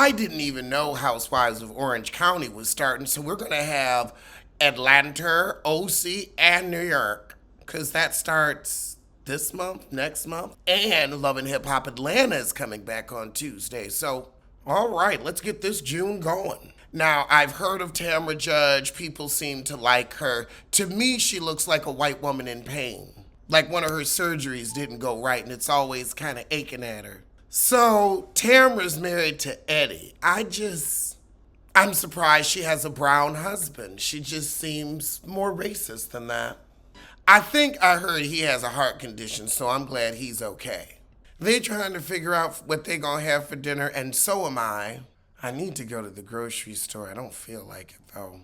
I didn't even know Housewives of Orange County was starting, so we're going to have Atlanta, OC, and New York, because that starts this month, next month, and Love and Hip Hop Atlanta is coming back on Tuesday. So, all right, let's get this June going. Now, I've heard of Tamra Judge. People seem to like her. To me, she looks like a white woman in pain. Like one of her surgeries didn't go right, and it's always kind of aching at her. So, Tamra's married to Eddie. I'm surprised she has a brown husband. She just seems more racist than that. I think I heard he has a heart condition, so I'm glad he's okay. They're trying to figure out what they're going to have for dinner, and so am I. I need to go to the grocery store. I don't feel like it, though.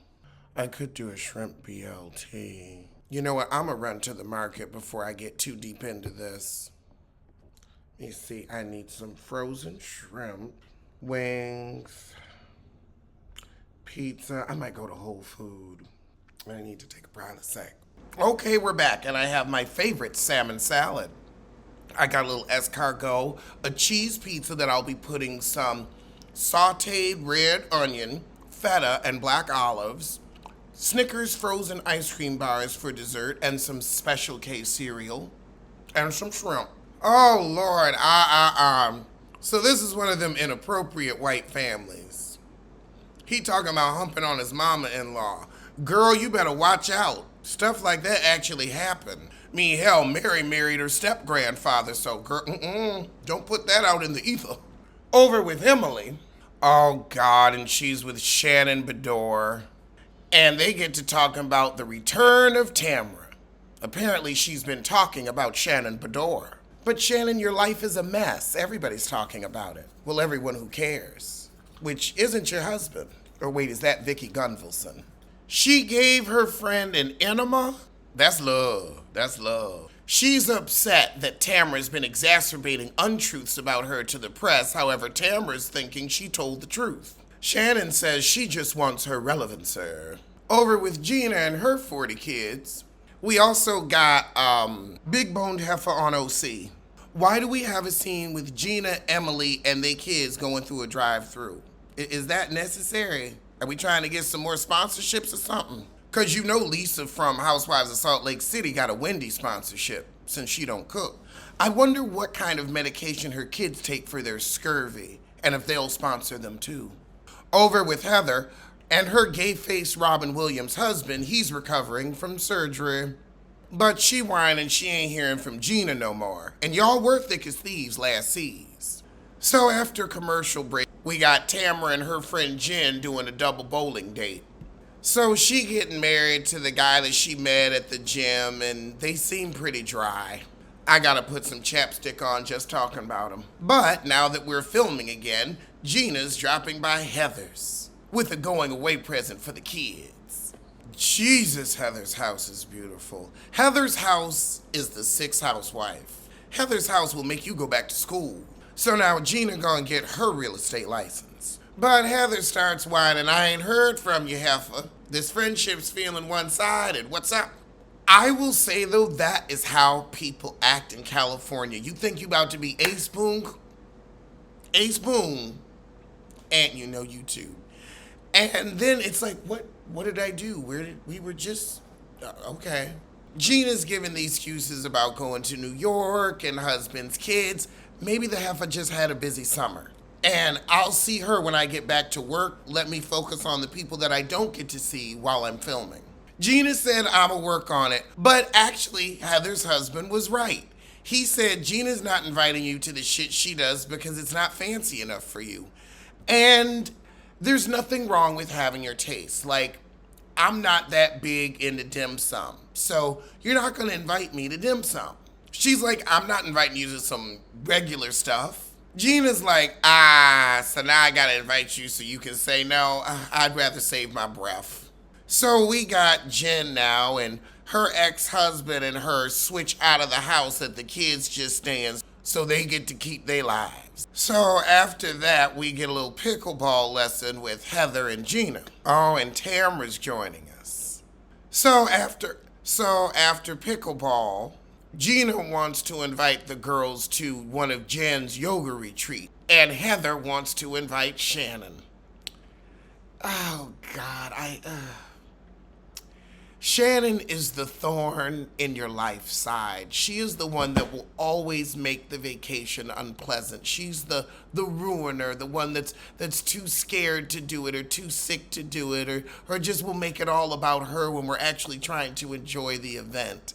I could do a shrimp BLT. You know what? I'm going to run to the market before I get too deep into this. Let me see. I need some frozen shrimp, wings, pizza. I might go to Whole Food. I need to take a Prilosec. Okay, we're back, and I have my favorite salmon salad. I got a little escargot, a cheese pizza that I'll be putting some sauteed red onion, feta, and black olives, Snickers frozen ice cream bars for dessert, and some Special K cereal, and some shrimp. Oh, Lord, So this is one of them inappropriate white families. He talking about humping on his mama-in-law. Girl, you better watch out. Stuff like that actually happened. Hell, Mary married her step-grandfather, so girl, don't put that out in the ether. Over with Emily. Oh, God, and she's with Shannon Bedore. And they get to talking about the return of Tamra. Apparently, she's been talking about Shannon Bedore. But Shannon, your life is a mess. Everybody's talking about it. Well, everyone who cares. Which isn't your husband. Or wait, is that Vicky Gunvalson? She gave her friend an enema? That's love. That's love. She's upset that Tamra's been exacerbating untruths about her to the press. However, Tamra's thinking she told the truth. Shannon says she just wants her relevancer. Over with Gina and her 40 kids. We also got Big Boned Heifer on OC. Why do we have a scene with Gina, Emily, and their kids going through a drive-thru? Is that necessary? Are we trying to get some more sponsorships or something? Because you know Lisa from Housewives of Salt Lake City got a Wendy's sponsorship since she don't cook. I wonder what kind of medication her kids take for their scurvy and if they'll sponsor them too. Over with Heather and her gay-faced Robin Williams husband. He's recovering from surgery. But she whining she ain't hearing from Gina no more. And y'all were thick as thieves last seas. So after commercial break, we got Tamra and her friend Jen doing a double bowling date. So she getting married to the guy that she met at the gym, and they seem pretty dry. I gotta put some chapstick on just talking about them. But now that we're filming again, Gina's dropping by Heather's with a going away present for the kids. Jesus, Heather's house is beautiful. Heather's house is the sixth housewife. Heather's house will make you go back to school. So now Gina gonna get her real estate license. But Heather starts whining, I ain't heard from you, heifer. This friendship's feeling one-sided. What's up? I will say, though, that is how people act in California. You think you about to be Ace Boone, and you know YouTube. And then it's like, what did I do? We were just, okay. Gina's giving the excuses about going to New York and husband's kids. Maybe the heifer just had a busy summer. And I'll see her when I get back to work. Let me focus on the people that I don't get to see while I'm filming. Gina said I'ma work on it. But actually, Heather's husband was right. He said Gina's not inviting you to the shit she does because it's not fancy enough for you. And there's nothing wrong with having your taste. Like, I'm not that big into dim sum. So you're not gonna invite me to dim sum. She's like, I'm not inviting you to some regular stuff. Gina's like, so now I gotta invite you so you can say no. I'd rather save my breath. So we got Jen now, and her ex-husband and her switch out of the house that the kids just stay in so they get to keep their lives. So after that, we get a little pickleball lesson with Heather and Gina. Oh, and Tamra's joining us. So after pickleball, Gina wants to invite the girls to one of Jen's yoga retreats. And Heather wants to invite Shannon. Oh, God, Shannon is the thorn in your life side. She is the one that will always make the vacation unpleasant. She's the ruiner, the one that's too scared to do it or too sick to do it or just will make it all about her when we're actually trying to enjoy the event.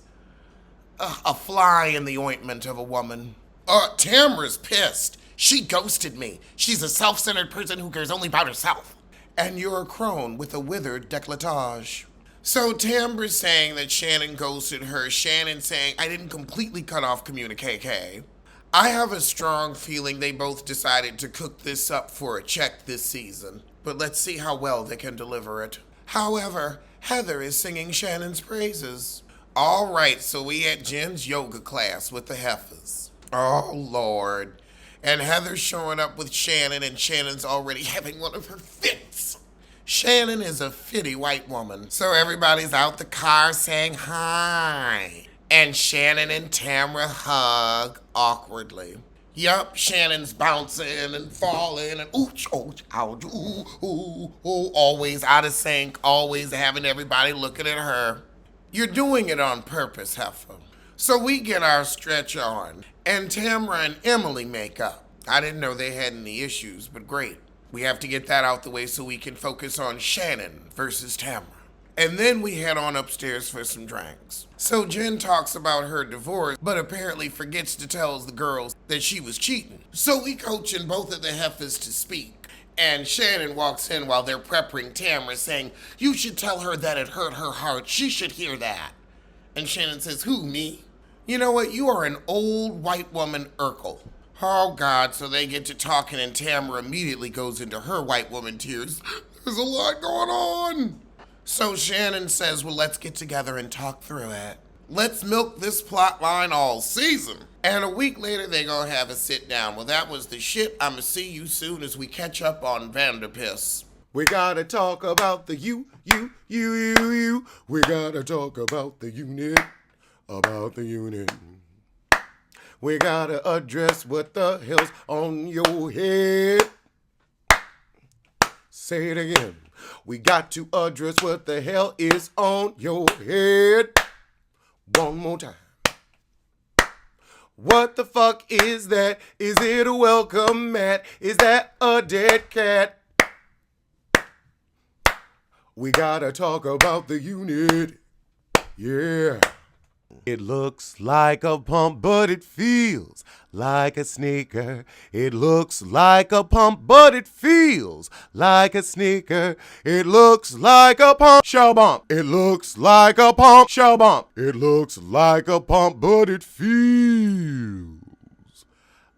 A fly in the ointment of a woman. Tamra's pissed. She ghosted me. She's a self-centered person who cares only about herself. And you're a crone with a withered décolletage. So Tambra's saying that Shannon ghosted her. Shannon saying, I didn't completely cut off communique. I have a strong feeling they both decided to cook this up for a check this season. But let's see how well they can deliver it. However, Heather is singing Shannon's praises. All right, so we at Jen's yoga class with the heifers. Oh, Lord. And Heather's showing up with Shannon, and Shannon's already having one of her fits. Shannon is a fitty white woman, so everybody's out the car saying hi. And Shannon and Tamra hug awkwardly. Yup, Shannon's bouncing and falling and ooch, ouch, ouch, ooh, always out of sync, always having everybody looking at her. You're doing it on purpose, heifer. So we get our stretch on, and Tamra and Emily make up. I didn't know they had any issues, but great. We have to get that out the way so we can focus on Shannon versus Tamra. And then we head on upstairs for some drinks. So Jen talks about her divorce, but apparently forgets to tell the girls that she was cheating. So we coaching both of the heifers to speak. And Shannon walks in while they're prepping Tamra, saying, you should tell her that it hurt her heart. She should hear that. And Shannon says, who, me? You know what? You are an old white woman Urkel. Oh, God, so they get to talking, and Tamra immediately goes into her white woman tears. There's a lot going on. So Shannon says, well, let's get together and talk through it. Let's milk this plot line all season. And a week later, they're going to have a sit down. Well, that was the shit. I'm going to see you soon as we catch up on Vanderpiss. We gotta talk about the you. We gotta talk about the unit. We gotta address what the hell's on your head. Say it again. We got to address what the hell is on your head. One more time. What the fuck is that? Is it a welcome mat? Is that a dead cat? We gotta talk about the unit. Yeah. It looks like a pump, but it feels like a sneaker. It looks like a pump, but it feels like a sneaker. It looks like a pump, show bump. It looks like a pump, show bump. It looks like a pump, but it feels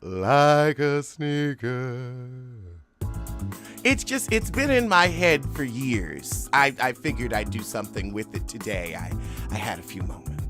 like a sneaker. It's been in my head for years. I figured I'd do something with it today. I had a few moments.